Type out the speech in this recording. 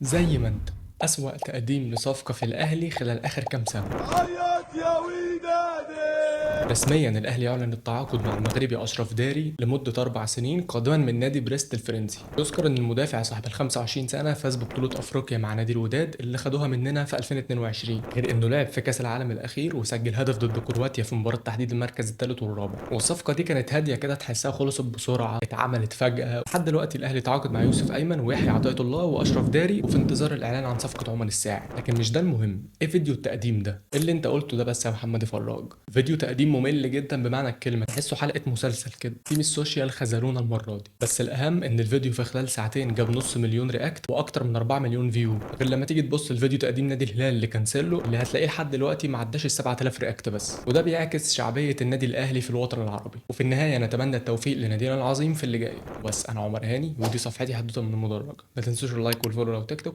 زي ما انت. أسوأ تقديم لصفقة في الأهلي خلال آخر كام سنة. عيط يا ودادي. رسميا الأهلي يعلن التعاقد مع المغربي أشرف داري لمدة 4 سنين قادما من نادي بريست الفرنسي. يذكر إن المدافع صاحب ال 25 سنة فاز ببطولة أفريقيا مع نادي الوداد اللي خدوها مننا في 2022، غير إنه لعب في كأس العالم الأخير وسجل هدف ضد كرواتيا في مباراة تحديد المركز الثالث والرابع. والصفقة دي كانت هادية كده، تحسها خلصت بسرعة، اتعملت فجأة. لحد دلوقتي الأهلي تعاقد مع يوسف أيمن ويحيى عطية الله وأشرف داري، وفي انتظار الإعلان عن صفقة عمر الساعي. لكن مش ده المهم، إيه فيديو التقديم ده؟ إيه اللي أنت قلته ده بس يا محمد فراج؟ فيديو تقديم ممل جدا بمعنى الكلمة، تحسه حلقة مسلسل كده. تيم السوشيال خذلونا المرة دي. بس الأهم إن الفيديو في خلال ساعتين جاب نص مليون رياكت وأكتر من 4 مليون فيو، غير لما تيجي تبص الفيديو تقديم نادي الهلال اللي كانسيلو اللي هتلاقيه لحد دلوقتي ما عداش ال 7000 رياكت بس. وده بيعكس شعبية النادي الأهلي في الوطن العربي. وفي النهاية نتمنى التوفيق لنادينا العظيم في اللي جاي. بس أنا عمر هاني ودي صفحتي حدوتة من المدرج. ما تنسوش اللايك والفولو لو تيك توك.